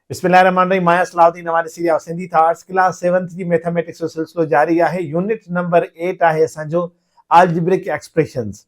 बिस्मिल्लाहिर्रहमानिर्रहीम। मां सलाहुद्दीन नवानी Syria Sindhi thoughts class 7th जी मैथमेटिक्स जो सिलसिलो जारी आहे। यूनिट नंबर 8 आहे असांजो अलजेब्रिक एक्सप्रेशंस।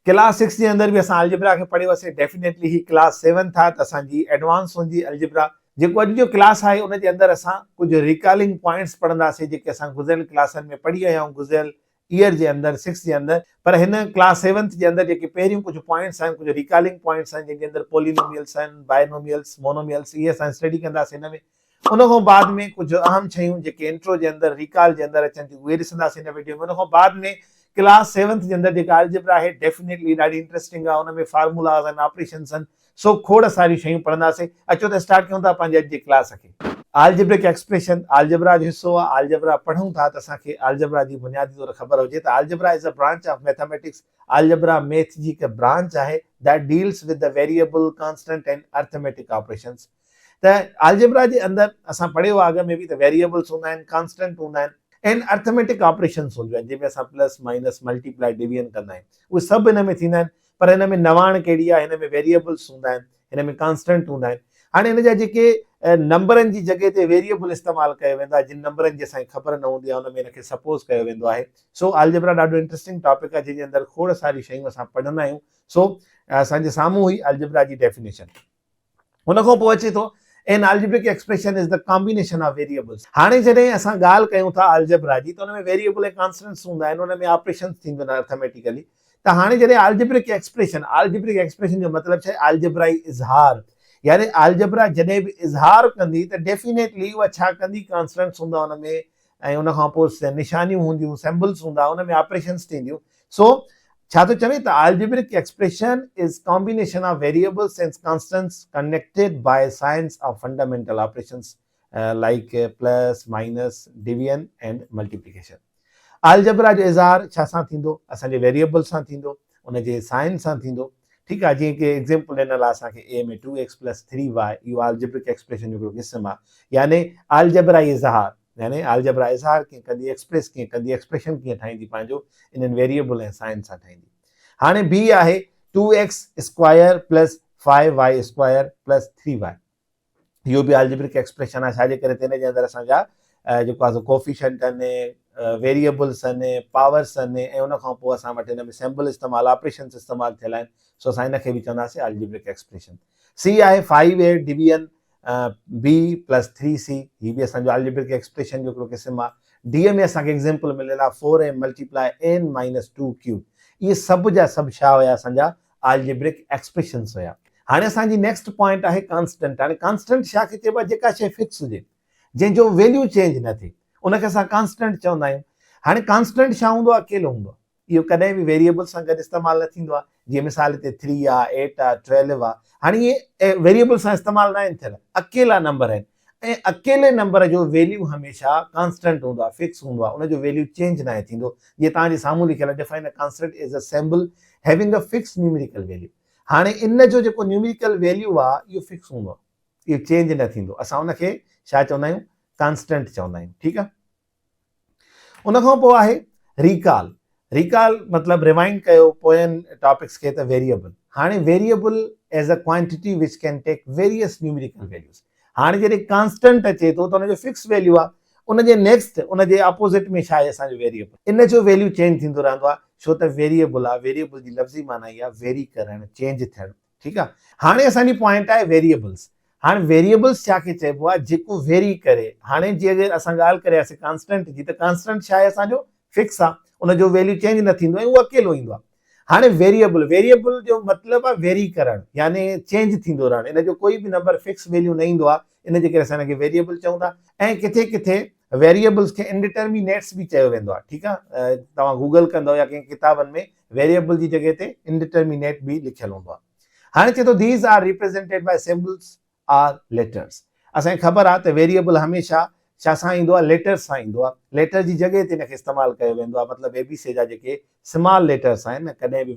क्लास 6 जे अंदर भी असां अलजेब्रा खे पढ़ियोसीं। डेफिनेटली ही क्लास 7th आहे त असांजी एडवांस हूंदी अलजेब्रा। जेको अॼु जो क्लास आहे उन जे अंदर असां कुछ रिकॉलिंग पॉइंट्स पढ़ंदासीं जेके असां गुज़िरियल क्लासनि में पढ़ी आया आहियूं गुज़िरियल ईयर जे अंदर 6 जे अंदर। पर हिन क्लास 7th जे अंदर जेके पहिरियों कुछ पॉइंट्स आहिनि, कुछ रिकॉलिंग पॉइंट्स आहिनि जंहिंजे अंदर पॉलिनोमियल्स आहिनि, बायनोमियल्स, मोनोमियल्स, इहे असां स्टडी कंदासीं हिन में। उन खां बाद में कुछ अहम शयूं जेके इंट्रो जे अंदर रिकॉल जे अंदर अचनि थियूं उहे ॾिसंदासीं हिन वीडियो में। उन खां बाद में क्लास 7th जे अंदर जेका अलजेब्रा आहे डेफिनेटली ॾाढी इंटरेस्टिंग आहे। उन में फार्मूलाज़ आहिनि, ऑपरेशंस आहिनि, सो खोड़ सारी शयूं पढ़ंदासीं। अचो त स्टार्ट कयूं था पंहिंजे अॼु जी क्लास खे। अलजेब्रिक एक्सप्रेशन अलजेब्रा जो हिस्सो आहे। अलजेब्रा पढ़ूं था त असांखे अलजेब्रा जी बुनियादी तौर ख़बर हुजे त algebra is a branch of mathematics. Algebra math जी हिकु ब्रांच आहे that deals with the variable, constant and arithmetic operations. त अलजेब्रा जे अंदर असां पढ़ियो आहे अॻ में बि त वेरिएबल्स हूंदा आहिनि, कांस्टेंट हूंदा आहिनि एंड अर्थमेटिक ऑपरेशंस हूंदियूं आहिनि जंहिंमें असां प्लस माइनस मल्टीप्लाई डिवीजन कंदा आहियूं। उहे सभु हिन में थींदा आहिनि। पर हिन में नवाण कहिड़ी आहे, हिन में वेरिएबल्स हूंदा आहिनि, हिन में कांस्टेंट हूंदा आहिनि। हाणे हिन जा जेके नंबरनि जी जॻह ते वेरिएबल इस्तेमालु कयो वेंदो आहे, जिन नंबरनि जी असांखे ख़बर न हूंदी आहे हुन में हिनखे सपोज़ कयो वेंदो आहे। सो अलजेब्रा ॾाढो इंट्रेस्टिंग टॉपिक आहे जंहिंजे अंदर खोड़ सारी शयूं असां पढ़ंदा आहियूं। सो असांजे साम्हूं हुई अलजेब्रा जी डेफिनेशन। हुन खां पोइ अचे थो N algebraic expression is the combination of variables. हाणे जॾहिं असां ॻाल्हि कयूं था अलजेब्रा जी त हुन में वेरिएबल ऐं कांस्टेंट्स हूंदा आहिनि, हुन में ऑपरेशंस थींदियूं आहिनि अर्थमेटिकली। त हाणे जॾहिं अलजेब्रिक एक्सप्रेशन जो मतिलबु छा आहे? अलजेब्राई इज़हार। यानी अलजेब्रा जॾहिं बि इज़हार कंदी त डेफिनेटली उहा छा कंदी? कांस्टेंट्स हूंदा हुन में ऐं उन खां पोइ निशानियूं हूंदियूं, सिंबल्स हूंदा, हुन में ऑपरेशंस थींदियूं। सो छा थो चवे त algebraic expression is combination of variables and constants connected by signs of fundamental operations like plus minus division and multiplication. Algebra जो इज़हार छा सां थींदो? असांजे वेरिएबल सां थींदो, उनजे साइन सां थींदो। ठीकु आहे, जीअं कि एग्ज़ाम्पल ॾिनल आहे असांखे ए में 2x + 3y, इहो अलजेब्रिक एक्सप्रेशन जो हिकिड़ो क़िस्म आहे। यानी अलजेब्रा इज़हार, यानी अलजेब्रा इज़हार कीअं कंदी, एक्सप्रेस कीअं कंदी, एक्सप्रेशन कीअं ठाहींदी पंहिंजो इन्हनि वेरिएबल ऐं साइन सां ठाहींदी। हाणे बी आहे 2x² + 5y² + 3y। इहो बि अलजेब्रिक एक्सप्रेशन आहे। छाजे करे? त हिन जे अंदरि असांजा जेको आहे कोफिशिएंट आहिनि, वेरिएबल्स आहिनि, पावर्स आहिनि ऐं उन खां पोइ असां वटि हिन में सिंबल इस्तेमालु, ऑपरेशंस इस्तेमालु थियल आहिनि। सो असां हिनखे बि चवंदासीं अलजेब्रिक एक्सप्रेशन। सी आहे 5a डिवीजन b + 3c। हीअ बि असांजो अलजेब्रिक एक्सप्रेशन जो हिकिड़ो क़िस्म आहे। डी में असांखे एग्ज़ाम्पल मिलियल आहे 4a × n - 2q। इहे सभु जा सभु छा हुया? असांजा अलजेब्रिक एक्सप्रेशंस हुया। हाणे असांजी नेक्स्ट पॉइंट आहे कांस्टेंट। हाणे कांस्टेंट छा खे चइबो आहे? जेका शइ फिक्स हुजे, जंहिंजो वैल्यू चेंज न थिए, उनखे असां कांस्टेंट चवंदा आहियूं। हाणे कांस्टेंट छा हूंदो आहे? अकेलो हूंदो आहे। इहो कॾहिं बि वेरिएबल सां गॾु इस्तेमालु न थींदो आहे। जीअं मिसाल ते 3 आहे, 8 आहे, 12 आहे। हाणे इहे वेरिएबल सां इस्तेमालु न आहिनि थियल, अकेला नंबर आहिनि ऐं अकेले नंबर जो वैल्यू हमेशह कांस्टेंट हूंदो आहे, फिक्स हूंदो आहे, उनजो वैल्यू चेंज न आहे थींदो। जीअं तव्हांजे साम्हूं लिखियल आहे, define a constant is a symbol having a fix numerical value. हाणे इन जो जेको न्यूमेरिकल वैल्यू आहे इहो फिक्स हूंदो आहे, इहो चेंज न थींदो। असां उनखे छा चवंदा आहियूं? कांस्टेंट चवंदा आहियूं। ठीकु आहे। उन खां पोइ आहे रिकॉल। रिकॉल मतिलबु रिवाइंड कयो पोयनि टॉपिक्स खे त वेरिएबल। हाणे variable as a quantity which can take various numerical values. हाणे जॾहिं कांस्टेंट अचे थो त हुनजो फिक्स वैल्यू आहे, उनजे नेक्स्ट उनजे अपोज़िट में छा आहे? असांजो वेरिएबल। इन जो वैल्यू चेंज थींदो रहंदो आहे छो त वेरिएबल आहे। वेरिएबल जी लफ़्ज़ी माना इहा वेरी करणु, चेंज थियणु। ठीकु आहे। हाणे असांजी पॉइंट आहे वेरिएबल्स। हाणे वेरिएबल्स छा खे चइबो आहे? जेको वेरी करे। हाणे जीअं अगरि असां ॻाल्हि करियासीं कांस्टेंट जी, त कांस्टेंट छा आहे? असांजो फिक्स आहे, उनजो वैल्यू चेंज न थींदो ऐं उहो अकेलो ईंदो आहे। हाणे वेरिएबल जो मतिलबु आहे वेरी करणु, यानी चेंज थींदो रहणु। इन जो कोई बि नंबर फिक्स वैल्यू न ईंदो आहे, इन जे करे असां हिनखे वेरिएबल चऊं था। ऐं किथे किथे वेरिएबल्स खे इनडिटर्मिनेट्स बि चयो वेंदो आहे। ठीकु आहे। तव्हां गूगल कंदव या कंहिं किताबनि में वेरिएबल जी जॻह ते इनडिटर्मिनेट बि लिखियलु हूंदो आहे। हाणे चए थो these are represented by symbols or letters. असांखे ख़बर आहे त वेरिएबल हमेशह छा सां ईंदो आहे? लेटर्स सां ईंदो आहे। लेटर जी जॻह ते हिनखे इस्तेमालु कयो वेंदो आहे। मतिलबु ABC जा जेके स्मॉल लेटर्स आहिनि, कॾहिं बि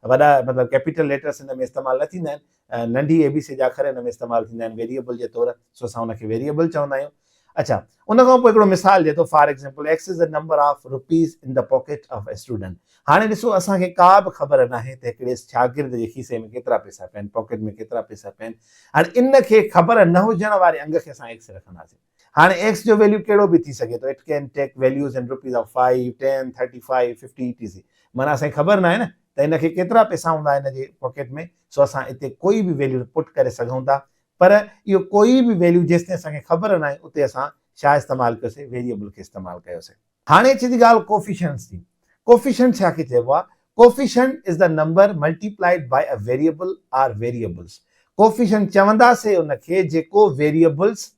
वॾा मतिलबु कैपिटल लेटर्स हिन में इस्तेमालु न थींदा आहिनि। नंढी ABC जा अखर हिन में इस्तेमालु थींदा आहिनि वेरिएबल जे तौरु। सो असां हुनखे वेरिएबल चवंदा आहियूं। अच्छा, उन खां पोइ हिकिड़ो मिसाल ॾिए थो, for example x is the number of rupees in the pocket of a student. हाणे ॾिसो, असांखे का बि ख़बर न आहे त हिकिड़े शागिर्द जे खीसे में केतिरा पैसा पिया आहिनि, पॉकेट में केतिरा पैसा पिया आहिनि। हाणे इन खे ख़बर न हुजण वारे अंग खे असां एक्स रखंदासीं। हाणे एक्स जो वैल्यू कहिड़ो बि थी सघे थो, it can take values in rupees of 5, 10, 35, 50 etc। माना असांखे ख़बर न आहे न त हिनखे केतिरा पैसा हूंदा हिन जे पॉकेट में। सो असां हिते कोई बि वैल्यू पुट करे सघूं था, पर इहो कोई बि वैल्यू जेसिताईं असांखे ख़बर न आहे उते असां छा इस्तेमालु कयोसीं, वेरिएबल खे इस्तेमालु कयोसीं। हाणे अचे थी ॻाल्हि कोफिशिएंट्स जी। कोफिशिएंट छा खे चइबो आहे? Coefficient is the number multiplied by a variable or variables. Coefficient चवंदासीं उनखे जेको वेरिएबल्स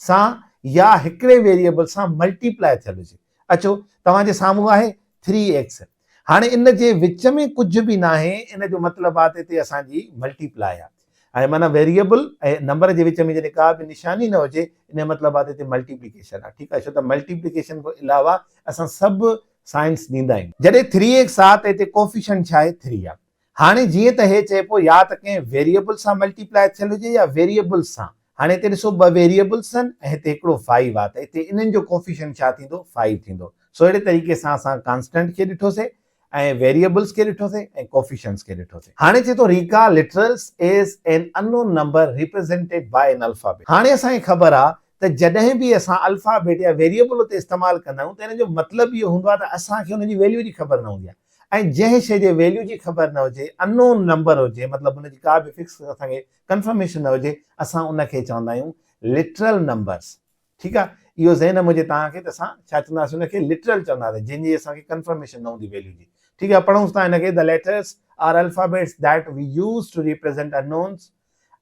सां या हिकिड़े वेरिएबल सां मल्टीप्लाई थियल हुजे। अचो, तव्हांजे साम्हूं आहे 3x। हाणे इन जे विच में कुझु बि न आहे, इन जो मतिलबु आहे त हिते असांजी मल्टीप्लाई आहे। ऐं माना वेरिएबल ऐं नंबर जे विच में जॾहिं का बि निशानी न हुजे, इन जो मतिलबु आहे त हिते मल्टीप्लिकेशन आहे। ठीकु आहे, छो त मल्टीप्लिकेशन खां अलावा असां सभु साइंस ॾींदा आहियूं। जॾहिं 3x आहे त हिते कोफिशिएंट छा आहे? 3 आहे। हाणे जीअं त हे चए पियो या त कंहिं वेरिएबल सां मल्टीप्लाई थियल हुजे या वेरिएबल सां। हाणे हिते ॾिसो, ॿ वेरिएबल्स आहिनि ऐं हिते हिकिड़ो 5 आहे, त हिते इन्हनि जो कोफिशिएंट छा थींदो? 5 थींदो। सो अहिड़े तरीक़े सां असां कांस्टेंट खे ॾिठोसीं ऐं वेरिएबल्स खे ॾिठोसीं ऐं कोफिशिएंट्स खे ॾिठोसीं। हाणे चए थो रिका literals is an unknown number represented by an alphabet. हाणे असांखे ख़बर आहे त जॾहिं बि असां अल्फाबेट या वेरिएबल उते इस्तेमालु कंदा आहियूं त हिन जो मतिलबु इहो हूंदो आहे त असांखे हुनजी वैल्यू जी ख़बर न हूंदी आहे। ऐं जंहिं शइ जे वैल्यू जी ख़बर न हुजे, अननोन नंबर हुजे, मतिलबु हुनजी का बि फिक्स असांखे कंफर्मेशन न हुजे, असां उनखे चवंदा आहियूं लिटरल नंबर्स। ठीकु आहे, इहो ज़हन में हुजे तव्हांखे त असां छा चवंदासीं? हुनखे लिटरल चवंदासीं, जंहिंजी असांखे कंफर्मेशन न हूंदी वैल्यू जी। ठीकु आहे, पढ़ूं था हिनखे। The letters are alphabets that we use to represent unknowns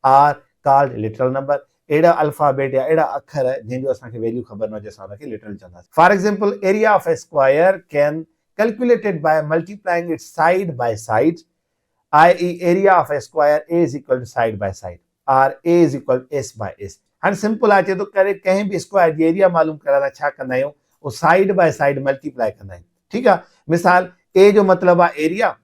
are called literal number. अहिड़ा अल्फाबेट या अहिड़ा अखर जंहिंजो असांखे वैल्यू ख़बर न हुजे, असां हुनखे लिटरल चवंदासीं। For example, area of a square can calculated by multiplying its side by side, i.e. area of a square a is equal to side by side or a is equal to s by s। हाणे simple आहे, चए थो करे कंहिं बि square जी area मालूम करण लाइ छा कंदा आहियूं? उहो साइड बाय साइड मल्टीप्लाई कंदा आहियूं। ठीकु आहे, मिसाल ए जो मतिलबु आहे एरिया,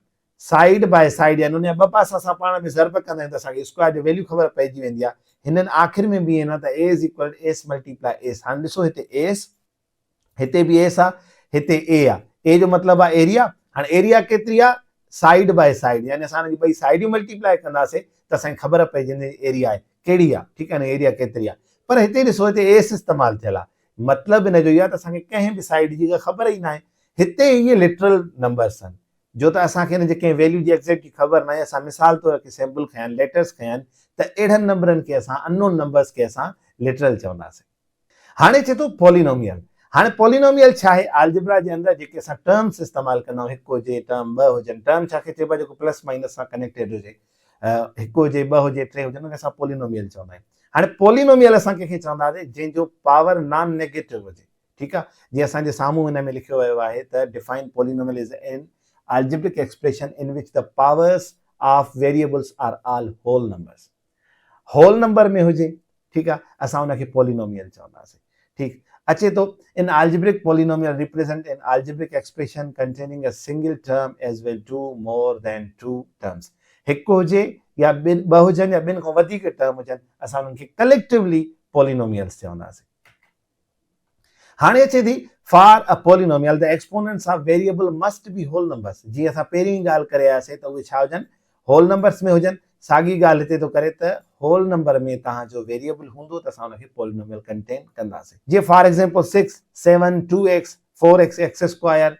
साइड बाय साइड यानी उन ॿ पासा असां पाण में ज़र्ब कंदा आहियूं त असांखे स्क्वायर जो वैल्यू ख़बर पइजी वेंदी आहे। हिननि आख़िर में बि न त a is equal to s multiply s। हाणे ॾिसो, हिते s, हिते बि s आहे, हिते a आहे। a जो मतिलबु आहे एरिया। हाणे एरिया केतिरी आहे? साइड बाय साइड, यानी असां हिनजी ॿई साइडियूं मल्टीप्लाई कंदासीं त असांखे ख़बर पइजंदी एरिया आहे कहिड़ी आहे। ठीकु आहे न, एरिया केतिरी आहे। पर हिते ॾिसो, हिते एस इस्तेमालु थियल आहे, मतिलबु हिनजो इहो आहे त असांखे कंहिं बि साइड जी ख़बर ई न आहे। हिते इहे लिटरल नंबर्स आहिनि, जो त असांखे हिन जे कंहिं वैल्यू जी एक्ज़ैक्ट ख़बर न आहे। असां मिसाल तौर ते सैम्पल खयां आहिनि, लेटर्स खयां आहिनि, त अहिड़नि नंबरनि खे असां, अननोन नंबर्स खे असां लिटरल चवंदासीं। हाणे चए थो पॉलिनोमियल। हाणे पॉलिनोमियल छा आहे? अलजेब्रा जे अंदरि जेके असां टर्म्स इस्तेमालु कंदा आहियूं, हिकु हुजे टर्म, ॿ हुजनि। टर्म छा खे चइबो आहे? जेको प्लस माइनस सां कनेक्टेड हुजे, हिकु हुजे, ॿ हुजे, टे हुजे, हुनखे असां पॉलिनोमियल चवंदा आहियूं। हाणे पॉलिनोमियल असां कंहिंखे चवंदासीं? जंहिंजो पावर नॉन नेगेटिव हुजे। ठीकु आहे, जीअं असांजे साम्हूं हिन में लिखियो वियो आहे त define polynomial is an algebraic expression in which the powers of variables are all whole numbers। Whole number में हुजे, ठीकु आहे, असां हुनखे पॉलिनोमियल चवंदासीं। ठीकु अचे थो। इन algebraic polynomial represent an algebraic expression containing a single term as well two more than two terms। हिकु हुजे या ॿ हुजनि या ॿिनि खां वधीक टर्म हुजनि, असां हुननि खे कलेक्टिवली पॉलिनोमियल्स चवंदासीं। हाणे अचे थी for a polynomial the exponents of variable must be whole numbers. जीअं असां पहिरीं ॻाल्हि करे आयासीं त उहे छा हुजनि? होल नंबर्स में हुजनि। साॻी ॻाल्हि हिते थो करे त होल नंबर में तव्हांजो वेरिएबल हूंदो त असां हुनखे पॉलिनोमियल कंटेन कंदासीं। जीअं for example 6, 7, 2x, 4x x square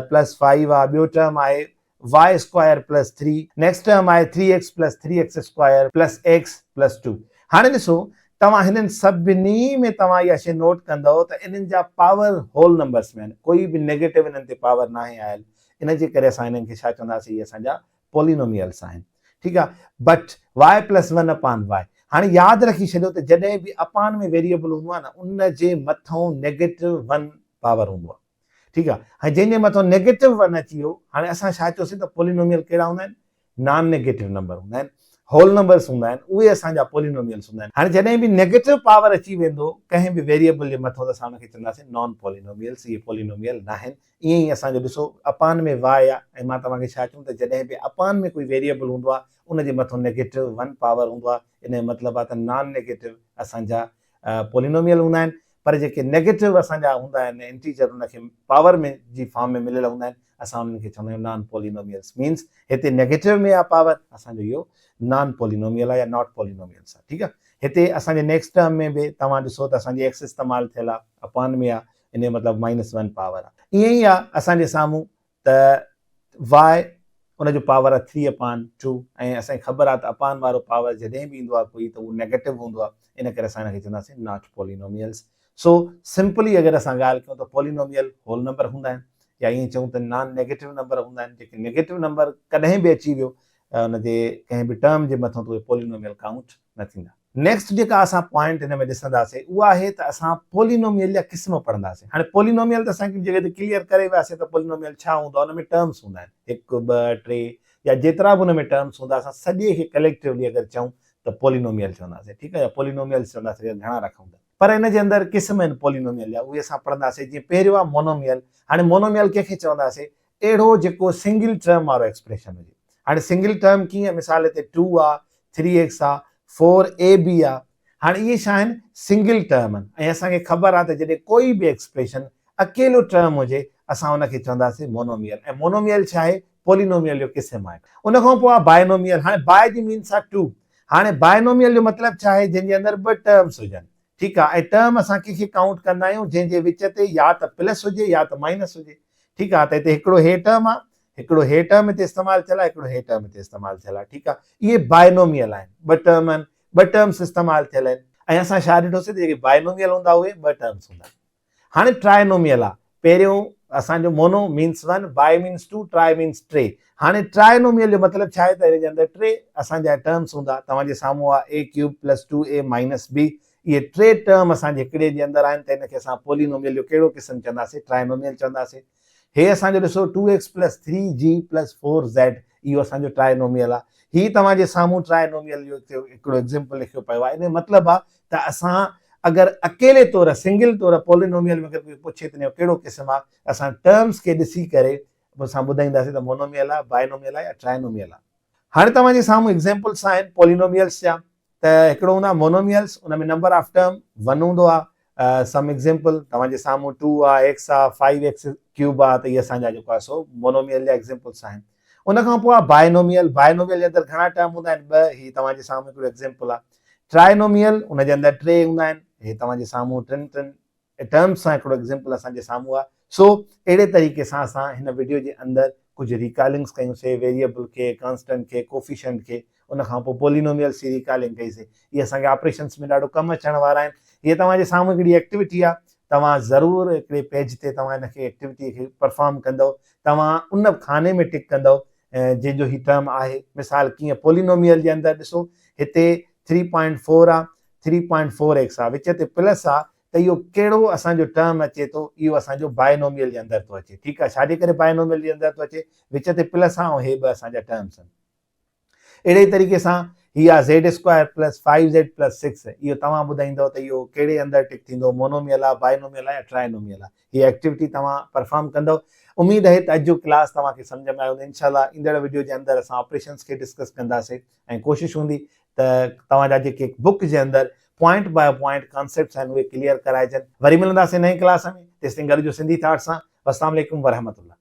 plus 5 आहे। ॿियो टर्म आहे y square plus 3। Next term आहे 3x plus 3x square plus x plus 2। हाणे ॾिसो, तव्हां हिननि सभिनी में तव्हां इहा शइ नोट कंदव त इन्हनि जा पावर होल नंबर्स में आहिनि, कोई बि नेगेटिव इन्हनि ते पावर न आहे आयल। इन जे करे असां हिननि खे छा चवंदासीं? इहे असांजा पॉलिनोमियल्स आहिनि। ठीकु आहे, but y plus 1 upon y। हाणे यादि रखी छॾियो त जॾहिं बि अपान में वेरिएबल हूंदो आहे न, उन जे मथां नेगेटिव 1 पावर हूंदो आहे। ठीकु आहे, हाणे जंहिंजे मथां नेगेटिव 1 अची वियो, हाणे असां छा चयोसीं त पॉलिनोमियल कहिड़ा हूंदा आहिनि? नॉन नेगेटिव नंबर हूंदा आहिनि, होल नंबर्स हूंदा आहिनि, उहे असांजा पॉलिनोमियल्स हूंदा आहिनि। हाणे जॾहिं बि नेगेटिव पावर अची वेंदो कंहिं बि वेरिएबल जे मथां, त असां हुनखे चवंदासीं नॉन पॉलिनोमियल्स। इहे पॉलिनोमियल न आहिनि। ईअं ई असांजो ॾिसो, अपान में y आहे, ऐं मां तव्हांखे छा चयूं त जॾहिं बि अपान में कोई वेरिएबल हूंदो आहे, उनजे मथां नेगेटिव 1 पावर हूंदो आहे। इन जो मतिलबु आहे त नॉन नेगेटिव असांजा पॉलिनोमियल हूंदा आहिनि। पर जेके नेगेटिव असांजा हूंदा आहिनि इंटीजर उनखे पावर में जी फॉर्म में मिलियल हूंदा आहिनि असां उन्हनि खे चवंदा आहियूं नॉन पॉलिनोमियल्स मीन्स हिते नेगेटिव में आहे पावर असांजो इहो नॉन पॉलिनोमियल आहे या नॉट पॉलिनोमियल्स आहे ठीकु आहे। हिते असांजे नेक्स्ट टर्म में बि तव्हां ॾिसो त असांजी एक्स इस्तेमालु थियल आहे अपॉन में आहे इन जो मतिलबु -1 पावर आहे। ईअं ई आहे असांजे साम्हूं त वाई उनजो पावर आहे 3/2 ऐं असांखे ख़बर आहे त अपॉन वारो पावर जॾहिं बि ईंदो आहे कोई त उहो नेगेटिव हूंदो आहे इन करे असां हिनखे चवंदासीं नॉट पॉलिनोमियल्स। सो सिंपली अगरि असां ॻाल्हि कयूं त पॉलिनोमियल होल नंबर हूंदा आहिनि या ईअं चऊं त नॉन नेगेटिव नंबर हूंदा आहिनि जेके नेगेटिव नंबर कॾहिं बि अची वियो उनजे कंहिं बि टर्म जे मथां त उहे पॉलिनोमियल काउंट न थींदा। नेक्स्ट जेका असां पॉइंट हिन में ॾिसंदासीं उहा आहे त असां पॉलिनोमियल जा क़िस्म पढ़ंदासीं। हाणे पॉलिनोमियल त असांखे जॻह ते क्लियर करे वियासीं त पॉलिनोमियल छा हूंदो आहे, हुन में टर्म्स हूंदा आहिनि 1 2 3 या जेतिरा बि हुन में टर्म्स हूंदा असां सॼे खे कलेक्टिवली अगरि चऊं त पॉलिनोमियल चवंदासीं ठीकु आहे या पॉलिनोमियल चवंदासीं घणा रखूं था। पर हिन जे अंदरि क़िस्म आहिनि पॉलिनोमियल जा उहे असां पढ़ंदासीं। जीअं पहिरियों आहे मोनोमियल। हाणे मोनोमियल कंहिंखे चवंदासीं अहिड़ो जेको सिंगल टर्म वारो एक्सप्रेशन हुजे। हाणे सिंगल टर्म कीअं मिसाल ते 2 आहे 3x आहे 4ab आहे। हाणे इहे छा आहिनि सिंगल टर्म आहिनि ऐं असांखे ख़बर आहे त जॾहिं कोई बि एक्सप्रेशन अकेलो टर्म हुजे असां हुनखे चवंदासीं मोनोमियल। ऐं मोनोमियल छा आहे पॉलिनोमियल जो क़िस्म आहे। उन खां पोइ आहे बायनोमियल। हाणे बाय जी मीन्स आहे 2। हाणे बायनोमियल जो मतिलबु छा आहे जंहिंजे अंदरि 2 टर्म्स हुजनि ठीकु आहे। ऐं टर्म असां कंहिंखे काउंट कंदा आहियूं जंहिंजे विच ते या त प्लस हुजे या त माइनस हुजे ठीकु आहे। त हिते हिकिड़ो हे टर्म आहे हिकिड़ो हे टर्म हिते इस्तेमालु थियल आहे हिकिड़ो हे टर्म हिते इस्तेमालु थियल आहे ठीकु आहे। इहे बायनोमियल आहिनि 2 टर्म आहिनि 2 टर्म्स इस्तेमालु थियल आहिनि ऐं असां छा ॾिठोसीं त जेके बायनोमियल हूंदा उहे 2 टर्म्स हूंदा। हाणे ट्राइनोमियल आहे। पहिरियों असांजो mono means 1 bi means 2 tri means 3। हाणे ट्राइनोमियल जो मतिलबु छा आहे त हिन जे अंदरि 3 असांजा टर्म्स हूंदा। तव्हांजे साम्हूं आहे a³ + 2a - b। इहे 3 टर्म असांजे हिकिड़े जे अंदरि आहिनि त हिनखे असां पॉलिनोमियल जो कहिड़ो क़िस्म चवंदासीं ट्राइनोमियल चवंदासीं। हे असांजो ॾिसो 2x + 3g + 4z इहो असांजो ट्राइनोमियल आहे। ही तव्हांजे साम्हूं ट्राइनोमियल जो हिकिड़ो एग्ज़ाम्पल लिखियो पियो आहे। इन जो मतिलबु आहे त असां अगरि अकेले तौरु सिंगल तौरु पॉलिनोमियल में अगरि कोई पुछे त कहिड़ो क़िस्म आहे असां टर्म्स खे ॾिसी करे असां ॿुधाईंदासीं त मोनोमियल आहे बायनोमियल आहे या ट्राइनोमियल आहे। हाणे तव्हांजे साम्हूं एग्ज़ाम्पल्स आहिनि पॉलिनोमियल्स जा। त हिकिड़ो हूंदो आहे मोनोमियल्स उन में नंबर ऑफ टर्म 1 हूंदो आहे। सम एग्ज़ाम्पल तव्हांजे साम्हूं 2 आहे x आहे 5x³ आहे त इहे असांजा जेको आहे सो मोनोमियल जा एग्ज़ाम्पल्स आहिनि। उन खां पोइ आहे बायनोमियल। बायनोमियल जे अंदरि घणा टर्म हूंदा आहिनि 2। ही तव्हांजे साम्हूं हिकिड़ो एग्ज़ाम्पल आहे। ट्राइनोमियल उन जे अंदरि 3 हूंदा आहिनि। हे तव्हांजे साम्हूं 3 टर्म्स सां हिकिड़ो एग्ज़ाम्पल असांजे साम्हूं आहे। सो अहिड़े तरीक़े सां असां हिन वीडियो जे अंदरि कुझु रिकॉलिंग्स कयूंसीं वेरिएबल खे कॉन्स्टेंट खे कोफिशिएंट खे। उन खां पोइ पॉलिनोमियल जी रिकॉलिंग कईसीं। इहे असांखे ऑपरेशन्स में ॾाढो कमु अचण वारा आहिनि। इहे तव्हांजे साम्हूं हिकिड़ी एक्टिविटी आहे। तव्हां ज़रूरु हिकिड़े पेज ते तव्हां हिनखे एक्टिविटी खे परफॉर्म कंदव। तव्हां उन खाने में टिक कंदव जंहिंजो ही टर्म आहे। मिसाल कीअं पॉलिनोमियल जे अंदरि ॾिसो हिते 3.4 आहे 3.4x आहे विच ते प्लस आहे त इहो कहिड़ो असांजो टर्म अचे थो इहो असांजो बायनोमियल जे अंदरि थो अचे ठीकु आहे। छाजे करे बायनोमियल जे अंदरि थो अचे विच ते प्लस आहे ऐं हे 2 असांजा टर्म्स आहिनि। अहिड़े तरीक़े सां हीअ आहे z² + 5z + 6 इहो तव्हां ॿुधाईंदव त इहो कहिड़े अंदरि टिक थींदो मोनोमियल आहे बायनोमियल आहे या ट्राइनोमियल आहे। हीअ एक्टिविटी तव्हां परफॉर्म कंदव। उमेद आहे त अॼु जो क्लास तव्हांखे सम्झ में आयो। इंशाल्लाह ईंदड़ वीडियो जे अंदरि असां ऑपरेशन्स खे डिस्कस कंदासीं ऐं कोशिशि हूंदी त तव्हांजा जेके बुक जे अंदरि पॉइंट बाय पॉइंट कॉन्सेप्ट्स आहिनि उहे क्लियर कराइजनि। वरी मिलंदासीं नई क्लास में। तेसिताईं गॾिजो सिंधी थॉट्स सां। अस्सलाम वालेकुम वरहमतुल्लाह।